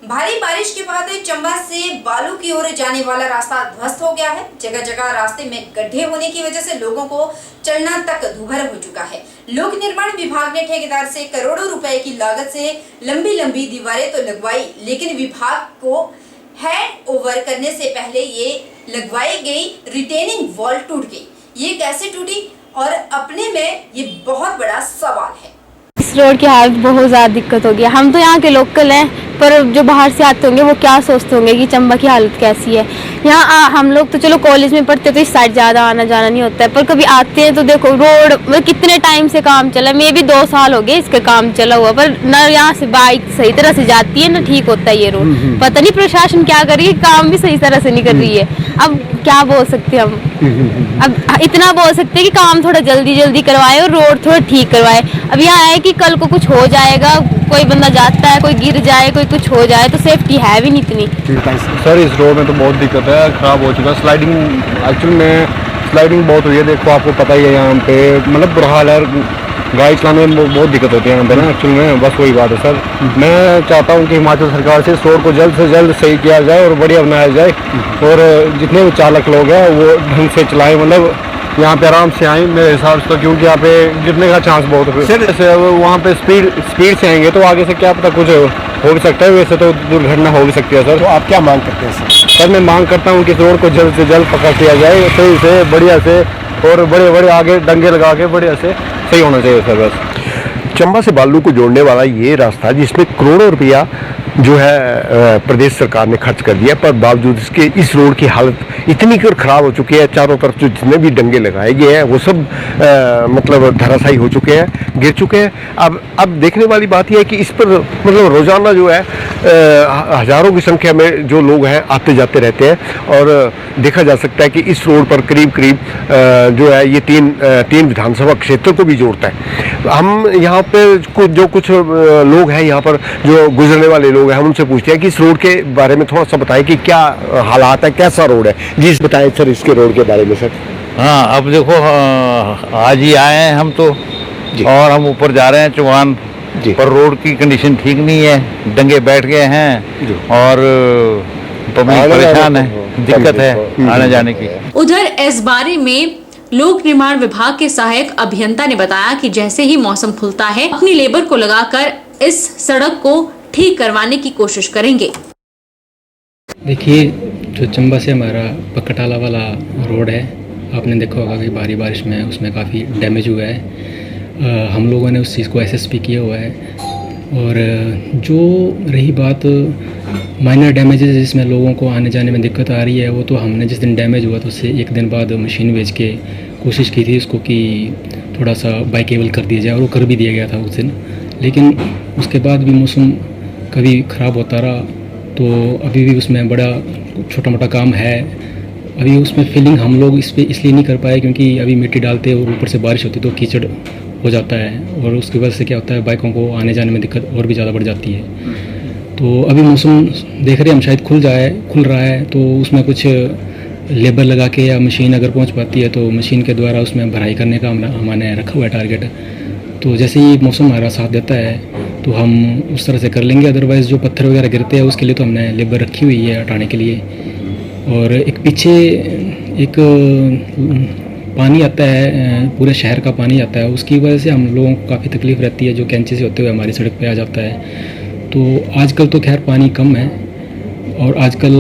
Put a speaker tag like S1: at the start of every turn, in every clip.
S1: भारी बारिश के बाद चंबा से बालू की ओर जाने वाला रास्ता ध्वस्त हो गया है। जगह जगह रास्ते में गड्ढे होने की वजह से लोगों को चलना तक दुभर हो चुका है। लोक निर्माण विभाग ने ठेकेदार से करोड़ों रुपए की लागत से लंबी लंबी दीवारें तो लगवाई, लेकिन विभाग को हैंड ओवर करने से पहले ये लगवाई गई रिटेनिंग वॉल टूट गई। ये कैसे टूटी और अपने में ये बहुत बड़ा सवाल है।
S2: इस रोड की हालत बहुत ज़्यादा दिक्कत होगी। हम तो यहाँ के लोकल हैं, पर जो बाहर से आते होंगे वो क्या सोचते होंगे कि चंबा की हालत कैसी है। यहाँ हम लोग तो चलो कॉलेज में पढ़ते तो इस साइड ज़्यादा आना जाना नहीं होता है, पर कभी आते हैं तो देखो रोड मतलब कितने टाइम से काम चला, मे भी 2 साल हो गए इसका काम चला हुआ, पर न यहाँ से बाइक सही तरह से जाती है न ठीक होता है ये रोड। पता नहीं प्रशासन क्या कर रही है, काम भी सही तरह से नहीं कर रही है। अब क्या बोल सकते हैं हम, अब इतना बोल सकते हैं कि काम थोड़ा जल्दी जल्दी करवाए और रोड थोड़ा ठीक करवाए। अब यहाँ है कि कल को कुछ हो जाएगा, कोई बंदा जाता है, कोई गिर जाए, कोई कुछ हो जाए तो सेफ्टी है भी नहीं इतनी।
S3: सर इस रोड में तो बहुत दिक्कत है, ख़राब हो चुका है। स्लाइडिंग एक्चुअल में स्लाइडिंग बहुत हुई है, देखो आपको पता ही है यहाँ पे मतलब बुरा हाल है। गाड़ी चलाने में बहुत दिक्कत होती है यहाँ पे ना एक्चुअल में। बस वही बात है सर, मैं चाहता हूँ कि हिमाचल सरकार से इस रोड को जल्द से जल्द सही किया जाए और बढ़िया बनाया जाए, और जितने भी चालक लोग हैं वो ढंग से चलाएँ, मतलब यहाँ पे आराम से आएँ मेरे हिसाब से तो, क्योंकि यहाँ पे गिरने का चांस बहुत है। सर जैसे वहाँ पे स्पीड से आएंगे तो आगे से क्या पता कुछ हो भी सकता है, वैसे तो दुर्घटना हो भी सकती है सर। तो आप क्या मांग करते हैं सर? मैं मांग करता हूँ कि इस रोड को जल्द से जल्द पक्का किया जाए सही से, बढ़िया से, और बड़े बड़े आगे डंगे लगा के बढ़िया से सही होना चाहिए सर। बस
S4: चंबा से बालू को जोड़ने वाला ये रास्ता जिसमें करोड़ों रुपया जो है प्रदेश सरकार ने खर्च कर दिया, पर बावजूद इसके इस रोड की हालत इतनी खराब हो चुकी है। चारों तरफ जो जितने भी डंगे लगाए गए हैं वो सब मतलब धराशायी हो चुके हैं, गिर चुके हैं। अब देखने वाली बात यह है कि इस पर मतलब रोजाना जो है हजारों की संख्या में जो लोग हैं आते जाते रहते हैं, और देखा जा सकता है कि इस रोड पर करीब करीब जो है ये तीन विधानसभा क्षेत्र को भी जोड़ता है। हम यहाँ पे कुछ लोग हैं यहाँ पर जो गुजरने वाले लोग हैं, हम उनसे पूछते हैं कि इस रोड के बारे में थोड़ा सा बताएं कि क्या हालात है, कैसा रोड है जी। बताएं सर इसके रोड के बारे में सर।
S5: हाँ, अब देखो आज ही आए हैं हम तो, और हम ऊपर जा रहे हैं चौहान जी, पर रोड की कंडीशन ठीक नहीं है, डंगे बैठ गए हैं और पब्लिक परेशान है, दिक्कत है आने जाने की।
S6: उधर इस बारे में लोक निर्माण विभाग के सहायक अभियंता ने बताया कि जैसे ही मौसम खुलता है अपनी लेबर को लगाकर इस सड़क को ठीक करवाने की कोशिश करेंगे।
S7: देखिए, जो चंबा से हमारा पक्कटाला वाला रोड है, आपने देखा होगा कि भारी बारिश में उसमें काफ़ी डैमेज हुआ है। हम लोगों ने उस चीज़ को एसएसपी किया हुआ है, और जो रही बात माइनर डैमेजेस जिसमें लोगों को आने जाने में दिक्कत आ रही है, वो तो हमने जिस दिन डैमेज हुआ तो उससे 1 दिन बाद मशीन भेज के कोशिश की थी उसको कि थोड़ा सा बाइकेबल कर दिया जाए, और वो कर भी दिया गया था उस दिन। लेकिन उसके बाद भी मौसम कभी ख़राब होता रहा, तो अभी भी उसमें बड़ा छोटा मोटा काम है। अभी उसमें फिलिंग हम लोग इस पर इसलिए नहीं कर पाए क्योंकि अभी मिट्टी डालते और ऊपर से बारिश होती तो कीचड़ हो जाता है, और उसकी वजह से क्या होता है बाइकों को आने जाने में दिक्कत और भी ज़्यादा बढ़ जाती है। तो अभी मौसम देख रहे हैं हम शायद खुल रहा है, तो उसमें कुछ लेबर लगा के या मशीन अगर पहुंच पाती है तो मशीन के द्वारा उसमें भराई करने का हमने रखा हुआ है टारगेट। तो जैसे ही मौसम हमारा साथ देता है तो हम उस तरह से कर लेंगे। अदरवाइज़ जो पत्थर वगैरह गिरते हैं उसके लिए तो हमने लेबर रखी हुई है हटाने के लिए। और एक पीछे एक पानी आता है, पूरे शहर का पानी आता है, उसकी वजह से हम लोगों को काफ़ी तकलीफ़ रहती है, जो कैंची से होते हुए हमारी सड़क पे आ जाता है। तो आजकल तो खैर पानी कम है, और आजकल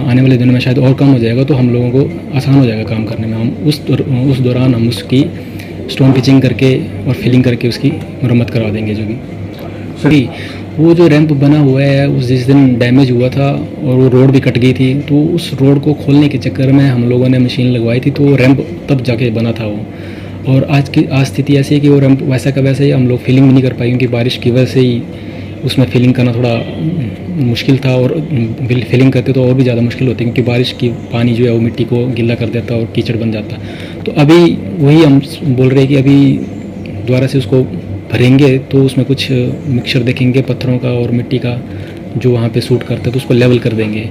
S7: आने वाले दिनों में शायद और कम हो जाएगा, तो हम लोगों को आसान हो जाएगा काम करने में। हम उस दौरान हम उसकी स्टोन पिचिंग करके और फिलिंग करके उसकी मरम्मत करवा देंगे। जो भी वो जो रैंप बना हुआ है उस जिस दिन डैमेज हुआ था और वो रोड भी कट गई थी, तो उस रोड को खोलने के चक्कर में हम लोगों ने मशीन लगवाई थी, तो रैंप तब जाके बना था वो। और आज स्थिति ऐसी है कि वो रैंप वैसा का वैसा ही हम लोग फिलिंग भी नहीं कर पाए, क्योंकि बारिश की वजह से ही उसमें फिलिंग करना थोड़ा मुश्किल था, और फिलिंग करते तो और भी ज़्यादा मुश्किल होती, क्योंकि बारिश की पानी जो है वो मिट्टी को गीला कर देता और कीचड़ बन जाता। तो अभी वही हम बोल रहे हैं कि अभी दोबारा से उसको भरेंगे तो उसमें कुछ मिक्सचर देखेंगे पत्थरों का और मिट्टी का जो वहाँ पे सूट करता है, तो उसको लेवल कर देंगे।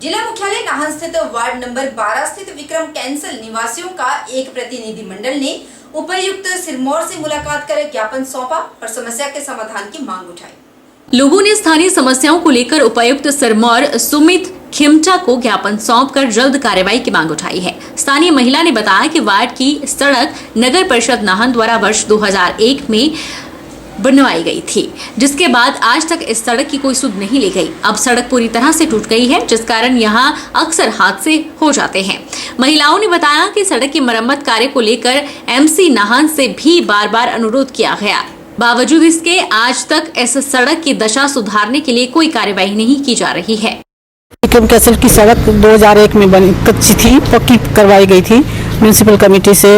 S1: जिला मुख्यालय नाहन स्थित वार्ड नंबर 12 स्थित विक्रम कैंसल निवासियों का एक प्रतिनिधिमंडल ने उपायुक्त सिरमौर से मुलाकात कर ज्ञापन सौंपा और समस्या के समाधान की मांग उठाई।
S6: लोगों ने स्थानीय समस्याओं को लेकर उपायुक्त सिरमौर सुमित खिमचा को ज्ञापन सौंपकर जल्द कार्रवाई की मांग उठाई है। स्थानीय महिला ने बताया कि वार्ड की सड़क नगर परिषद नाहन द्वारा वर्ष 2001 में बनवाई गई थी, जिसके बाद आज तक इस सड़क की कोई सुध नहीं ली गई। अब सड़क पूरी तरह से टूट गई है, जिस कारण यहाँ अक्सर हादसे हो जाते हैं। महिलाओं ने बताया कि सड़क की मरम्मत कार्य को लेकर एमसी नाहन से भी बार बार अनुरोध किया गया, बावजूद इसके आज तक इस सड़क की दशा सुधारने के लिए कोई कार्यवाही नहीं की जा रही है।
S8: विक्रम कैसल की सड़क 2001 में बनी, कच्ची थी, पक्की करवाई गई थी म्यूनिसिपल कमेटी से,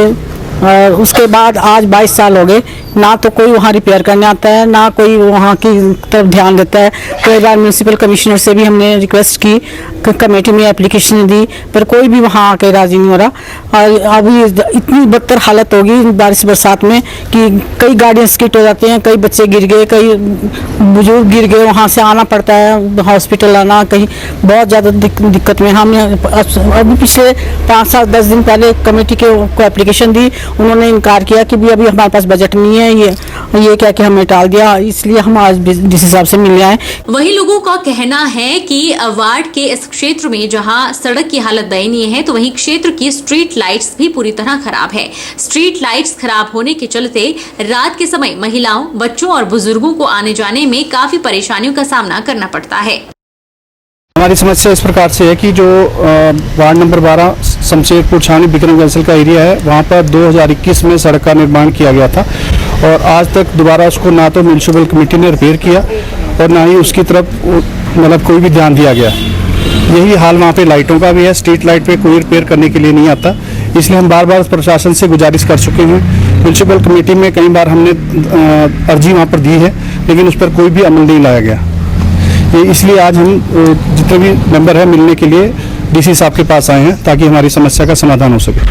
S8: और उसके बाद आज 22 साल हो गए, ना तो कोई वहाँ रिपेयर करने आता है, ना कोई वहाँ की तरफ ध्यान देता है। कई बार म्यूनिसिपल कमिश्नर से भी हमने रिक्वेस्ट की, कमेटी में एप्लीकेशन दी, पर कोई भी वहाँ आके राजी नहीं हो रहा। और अभी इतनी बदतर हालत होगी बारिश बरसात में कि कई गाड़ियाँ स्किट हो जाती हैं, कई बच्चे गिर गए, कई बुजुर्ग गिर गए, वहाँ से आना पड़ता है हॉस्पिटल आना, कहीं बहुत ज़्यादा दिक्कत में। हमने अभी पिछले 5-10 दिन पहले कमेटी को एप्लीकेशन दी, उन्होंने इनकार किया कि भी अभी हमारे पास बजट नहीं है, ये क्या कि हमें टाल दिया, इसलिए हम आज डीसी साहब से मिलने आए।
S6: वहीं लोगों का कहना है कि वार्ड के इस क्षेत्र में जहां सड़क की हालत दयनीय है, तो वहीं क्षेत्र की स्ट्रीट लाइट्स भी पूरी तरह खराब है। स्ट्रीट लाइट्स खराब होने के चलते रात के समय महिलाओं, बच्चों और बुजुर्गों को आने जाने में काफी परेशानियों का सामना करना पड़ता है।
S9: हमारी समस्या इस प्रकार से है कि जो वार्ड नंबर 12 शमशेरपुर छावनी विक्रम कैसल का एरिया है, वहाँ पर 2021 में सड़क का निर्माण किया गया था और आज तक दोबारा उसको ना तो म्यूनिसिपल कमेटी ने रिपेयर किया और ना ही उसकी तरफ मतलब कोई भी ध्यान दिया गया। यही हाल वहाँ पे लाइटों का भी है, स्ट्रीट लाइट पे कोई रिपेयर करने के लिए नहीं आता, इसलिए हम बार बार प्रशासन से गुजारिश कर चुके हैं। म्यूनिसिपल कमेटी में कई बार हमने अर्जी वहाँ पर दी है, लेकिन उस पर कोई भी अमल नहीं लाया गया। इसलिए आज हम जितने भी मेंबर हैं मिलने के लिए डीसी साहब के पास आए हैं ताकि हमारी समस्या का समाधान हो सके।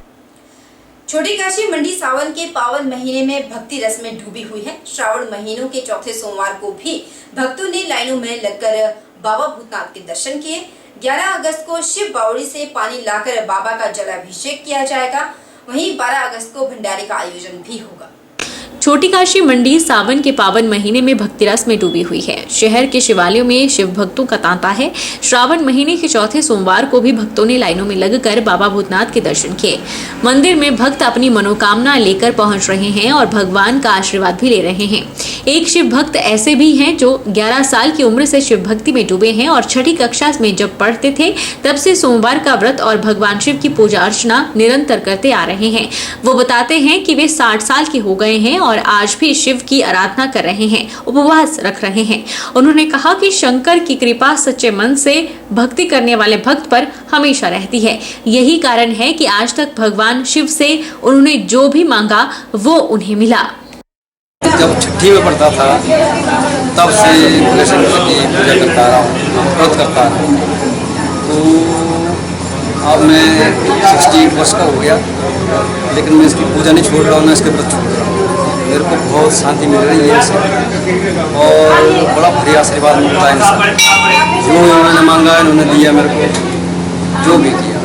S1: छोटी काशी मंडी सावन के पावन महीने में भक्ति रस में डूबी हुई है। श्रावण महीनों के चौथे सोमवार को भी भक्तों ने लाइनों में लगकर बाबा भूतनाथ के दर्शन किए। 11 अगस्त को शिव बावड़ी से पानी लाकर बाबा का जलाभिषेक किया जाएगा। वहीं 12 अगस्त को भंडारे का आयोजन भी होगा।
S6: छोटी काशी मंडी सावन के पावन महीने में भक्ति रस में डूबी हुई है। शहर के शिवालयों में शिव भक्तों का तांता है। श्रावण महीने के चौथे सोमवार को भी भक्तों ने लाइनों में लगकर बाबा भूतनाथ के दर्शन किए। मंदिर में भक्त अपनी मनोकामना लेकर पहुंच रहे हैं और भगवान का आशीर्वाद भी ले रहे हैं। एक शिव भक्त ऐसे भी हैं जो 11 साल की उम्र से शिव भक्ति में डूबे हैं और छठी कक्षा में जब पढ़ते थे तब से सोमवार का व्रत और भगवान शिव की पूजा अर्चना निरंतर करते आ रहे हैं। वो बताते हैं कि वे 60 साल के हो गए हैं और आज भी शिव की आराधना कर रहे हैं, उपवास रख रहे हैं। उन्होंने कहा कि शंकर की कृपा सच्चे मन से भक्ति करने वाले भक्त पर हमेशा रहती है। यही कारण है कि आज तक भगवान शिव से उन्होंने जो भी मांगा वो उन्हें मिला।
S10: जब छठी में पढ़ता था तब से भोले शंकर की पूजा करता रहा हूँ, व्रत करता रहा हूँ। तो अब मैं 68 वर्ष का हो गया, लेकिन मैं इसकी पूजा नहीं छोड़ रहा हूँ, ना इसके व्रत छोड़ रहा हूँ। मेरे को बहुत शांति मिल रही है इससे और बड़ा बढ़िया आशीर्वाद मिलता है इनसे। जो इन्होंने मांगा है इन्होंने दिया मेरे को, जो भी किया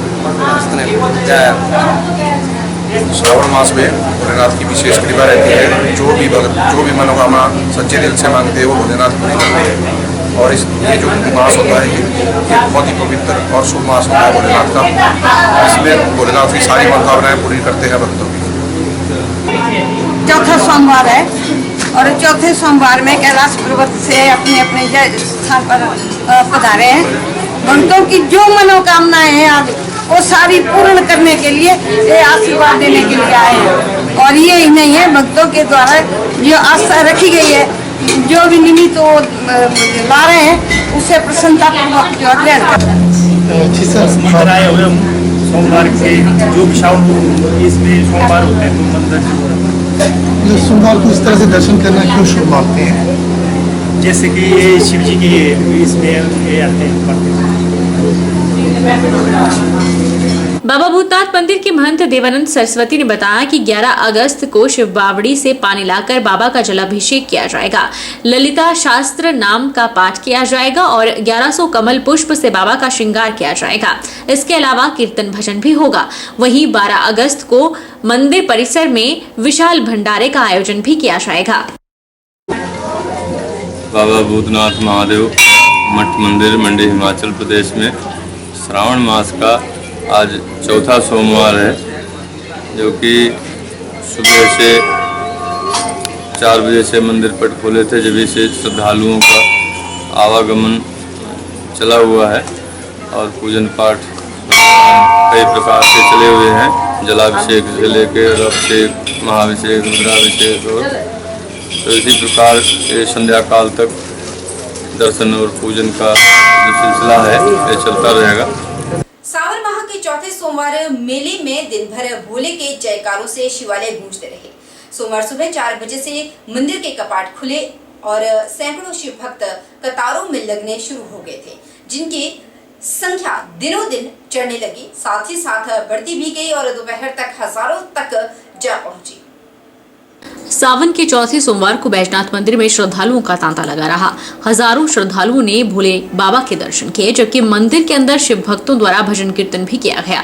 S10: जितने जय।
S11: श्रावण मास में भोलेनाथ की विशेष कृपा रहती है। जो भी मनोकामना सच्चे दिल से मांगते हैं वो भोलेनाथ पूरी करते हैं। और ये जो मास होता है ये बहुत ही पवित्र और शुभ मास होता है भोलेनाथ का। इसमें भोलेनाथ की सारी मनोकामनाएं पूरी करते हैं भक्तों की।
S12: चौथा सोमवार है और चौथे सोमवार में कैलाश पर्वत से अपने अपने स्थान पर पधारे हैं। भक्तों की जो मनोकामनाएं हैं आज वो सारी पूर्ण करने के लिए, ये आशीर्वाद देने के लिए आए हैं। और ये ही नहीं है, भक्तों के द्वारा जो आस्था रखी गई है, जो भी निमित्त वो ला रहे हैं उससे प्रसन्नता पूर्वक जो
S13: सोमवार के जो भी श्रावण इसमें सोमवार होते हैं तो मंदिर
S14: सोमवार को इस तरह से दर्शन करना क्यों शुभ मानते हैं?
S13: जैसे कि ये शिव जी की इसमें ये आते हैं।
S6: बाबा भूतनाथ मंदिर के महंत देवानंद सरस्वती ने बताया कि 11 अगस्त को शिव बावड़ी से पानी लाकर बाबा का जलाभिषेक किया जाएगा। ललिता शास्त्र नाम का पाठ किया जाएगा और 1100 कमल पुष्प से बाबा का श्रृंगार किया जाएगा। इसके अलावा कीर्तन भजन भी होगा। वहीं 12 अगस्त को मंदिर परिसर में विशाल भंडारे का आयोजन भी किया जाएगा।
S15: बाबा भूतनाथ महादेव मठ मंदिर मंडी हिमाचल प्रदेश में श्रावण मास का आज चौथा सोमवार है, जो कि सुबह से 4 बजे से मंदिर पट खोले थे, जब से श्रद्धालुओं का आवागमन चला हुआ है और पूजन पाठ कई प्रकार से चले हुए हैं, जलाभिषेक से लेकर अभिषेक, महाभिषेक, रुद्राभिषेक और तो इसी प्रकार ये संध्या काल तक दर्शन और पूजन का जो सिलसिला है ये चलता रहेगा।
S1: सावन माह के चौथे सोमवार मेले में दिन भर भोले के जयकारों से शिवालय गूंजते रहे। सोमवार सुबह 4 बजे से मंदिर के कपाट खुले और सैकड़ों शिव भक्त कतारों में लगने शुरू हो गए थे, जिनकी संख्या दिनों दिन चढ़ने लगी, साथ ही साथ बढ़ती भी गई और दोपहर तक हजारों तक जा पहुंची।
S6: सावन के चौथे सोमवार को बैजनाथ मंदिर में श्रद्धालुओं का तांता लगा रहा। हजारों श्रद्धालुओं ने भोले बाबा के दर्शन किए, जबकि मंदिर के अंदर शिव भक्तों द्वारा भजन कीर्तन भी किया गया।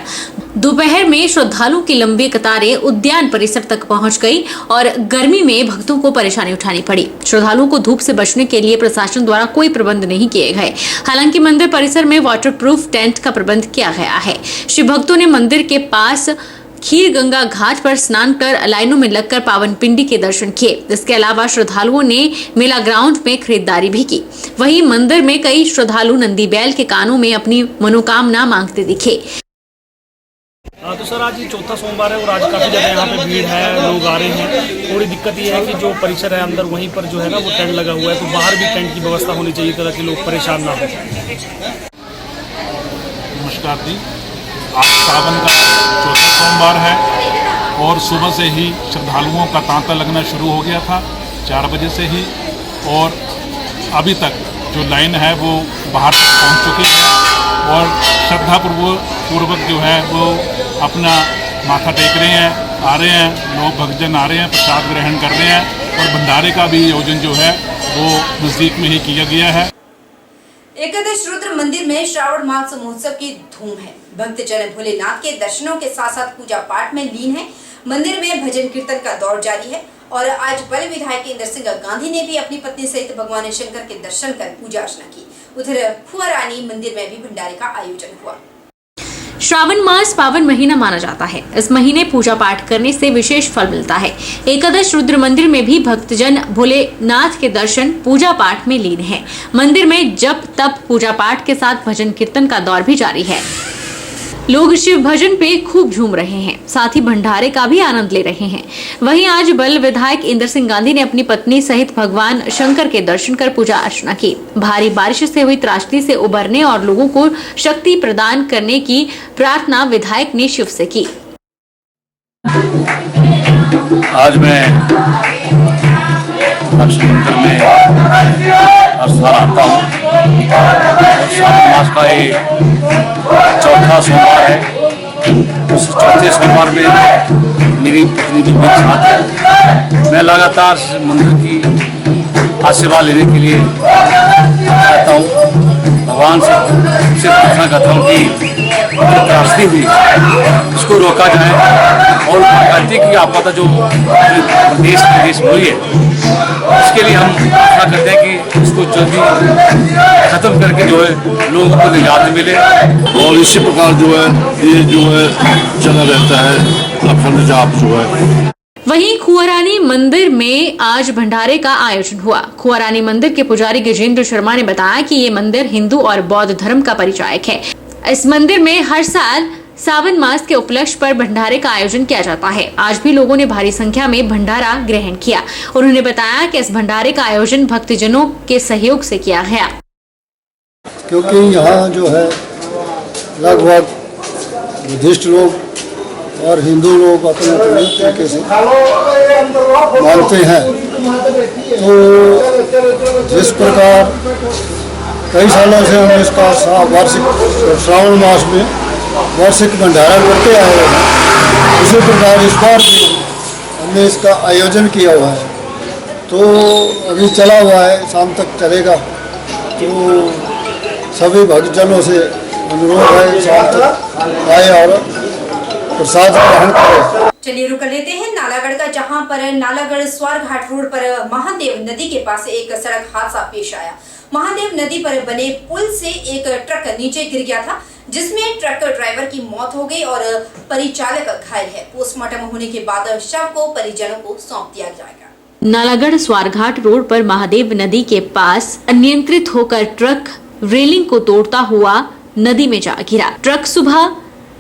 S6: दोपहर में श्रद्धालुओं की लंबी कतारें उद्यान परिसर तक पहुंच गई और गर्मी में भक्तों को परेशानी उठानी पड़ी। श्रद्धालुओं को धूप से बचने के लिए प्रशासन द्वारा कोई प्रबंध नहीं किए गए। हालांकि मंदिर परिसर में वाटरप्रूफ टेंट का प्रबंध किया गया है। शिव भक्तों ने मंदिर के पास खीर गंगा घाट पर स्नान कर लाइनों में लगकर पावन पिंडी के दर्शन किए। इसके अलावा श्रद्धालुओं ने मेला ग्राउंड में खरीदारी भी की। वहीं मंदिर में कई श्रद्धालु नंदी बैल के कानों में अपनी मनोकामना मांगते दिखे।
S13: तो सर आज ये चौथा सोमवार है और आज काफ़ी ज़्यादा यहाँ पे भीड़ है, लोग आ रहे हैं। थोड़ी दिक्कत ये है कि जो परिसर है अंदर वहीं पर जो है ना वो टेंट लगा हुआ है, तो बाहर भी टेंट की व्यवस्था होनी चाहिए ताकि लोग परेशान ना हो।
S16: नमस्कार जी, आज सावन का चौथा सोमवार है और सुबह से ही श्रद्धालुओं का तांता लगना शुरू हो गया था 4 बजे से ही, और अभी तक जो लाइन है वो बाहर तक पहुँच चुकी है और श्रद्धापूर्वक जो है वो अपना माथा टेक रहे हैं, आ रहे हैं, लोग भक्तजन आ रहे हैं, प्रसाद ग्रहण कर रहे हैं और भंडारे का भी आयोजन जो है वो नज़दीक में ही किया गया है।
S1: एकादश रुद्र मंदिर में श्रावण मास महोत्सव की धूम है। भक्तजन भोलेनाथ के दर्शनों के साथ साथ पूजा पाठ में लीन है। मंदिर में भजन कीर्तन का दौर जारी है और आज बल्ह विधायक इंदर सिंह गांधी ने भी अपनी पत्नी सहित भगवान शंकर के दर्शन कर पूजा अर्चना की। उधर खुआरानी मंदिर में भी भंडारे का आयोजन हुआ।
S6: श्रावण मास पावन महीना माना जाता है। इस महीने पूजा पाठ करने से विशेष फल मिलता है। एकादश रुद्र मंदिर में भी भक्तजन भोलेनाथ के दर्शन पूजा पाठ में लीन है। मंदिर में जप तप पूजा पाठ के साथ भजन कीर्तन का दौर भी जारी है। लोग शिव भजन पे खूब झूम रहे हैं, साथ ही भंडारे का भी आनंद ले रहे हैं। वहीं आज बल्ह विधायक इंदर सिंह गांधी ने अपनी पत्नी सहित भगवान शंकर के दर्शन कर पूजा अर्चना की। भारी बारिश से हुई त्रासदी से उबरने और लोगों को शक्ति प्रदान करने की प्रार्थना विधायक ने शिव से की।
S5: आज मैं मंदिर में हर साल आता हूँ और श्रावण मास का ये चौथा सोमवार है। उस चौथे सोमवार में मेरी पत्नी भी मेरे साथ है। मैं लगातार मंदिर की आशीर्वाद लेने के लिए आता हूँ। भगवान से प्रार्थना करता हूँ कि त्रासदी हुई इसको रोका जाए और प्राकृतिक आपदा जो देश विदेश में हुई है इसके लिए हम प्रार्थना करते हैं कि इसको जल्दी खत्म करके जो है लोगों को निजात मिले और इसी प्रकार जो है ये जो है चला रहता है अखंड जाप जो है।
S6: वहीं खुआरानी मंदिर में आज भंडारे का आयोजन हुआ। खुआरानी मंदिर के पुजारी गजेंद्र शर्मा ने बताया कि ये मंदिर हिंदू और बौद्ध धर्म का परिचायक है। इस मंदिर में हर साल सावन मास के उपलक्ष्य पर भंडारे का आयोजन किया जाता है। आज भी लोगों ने भारी संख्या में भंडारा ग्रहण किया। उन्होंने बताया कि इस भंडारे का आयोजन भक्तजनों के सहयोग से किया गया,
S14: क्योंकि यहाँ जो है लगभग बुद्धिस्ट लोग और हिंदू लोग अपने अपने तरीके से मानते हैं। तो जिस प्रकार कई सालों से हम इसका वार्षिक श्रावण मास में वार्षिक भंडारा करते आए हैं, उसी प्रकार इस बार भी हमने इसका आयोजन किया हुआ है। तो अभी चला हुआ है, शाम तक चलेगा। तो सभी भक्तजनों से अनुरोध है शाम तक आए और प्रसाद ग्रहण करें।
S1: चलिए रुक लेते हैं नालागढ़ का, जहां पर नालागढ़ स्वारघाट रोड पर महादेव नदी के पास एक सड़क हादसा पेश आया। महादेव नदी पर बने पुल से एक ट्रक नीचे गिर गया था, जिसमें ट्रक ड्राइवर की मौत हो गई और परिचालक घायल है। पोस्टमार्टम होने के बाद शव को परिजनों को सौंप दिया जाएगा।
S6: नालागढ़ स्वारघाट रोड पर महादेव नदी के पास अनियंत्रित होकर ट्रक रेलिंग को तोड़ता हुआ नदी में जा गिरा। ट्रक सुबह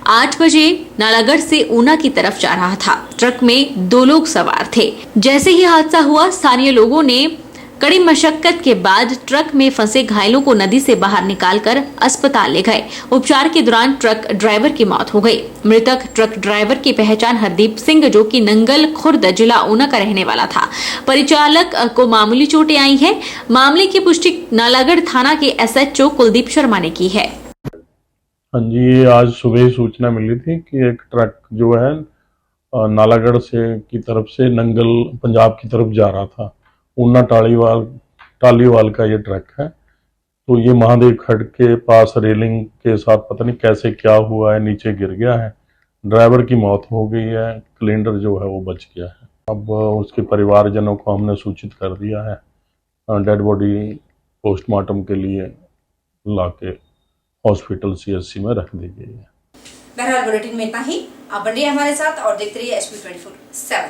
S6: 8 बजे नालागढ़ से ऊना की तरफ जा रहा था। ट्रक में 2 लोग सवार थे। जैसे ही हादसा हुआ, स्थानीय लोगों ने कड़ी मशक्कत के बाद ट्रक में फंसे घायलों को नदी से बाहर निकालकर अस्पताल ले गए। उपचार के दौरान ट्रक ड्राइवर की मौत हो गई। मृतक ट्रक ड्राइवर की पहचान हरदीप सिंह, जो कि नंगल खुर्द जिला ऊना का रहने वाला था। परिचालक को मामूली चोटें आई हैं। मामले की पुष्टि नालागढ़ थाना के SHO कुलदीप शर्मा ने की है।
S16: हाँ जी, ये आज सुबह सूचना मिली थी कि एक ट्रक जो है नालागढ़ से की तरफ से नंगल पंजाब की तरफ जा रहा था। ऊना टालीवाल का ये ट्रक है। तो ये महादेव खड्ड के पास रेलिंग के साथ पता नहीं कैसे क्या हुआ है, नीचे गिर गया है। ड्राइवर की मौत हो गई है, सिलेंडर जो है वो बच गया है। अब उसके परिवारजनों को हमने सूचित कर दिया है। डेड बॉडी पोस्टमार्टम के लिए लाके हॉस्पिटल CHC में रख दी गई है।
S1: बहरहाल बुलेटिन में इतना ही। आप बन रहिए हमारे साथ और देखते रहिए SP24/7।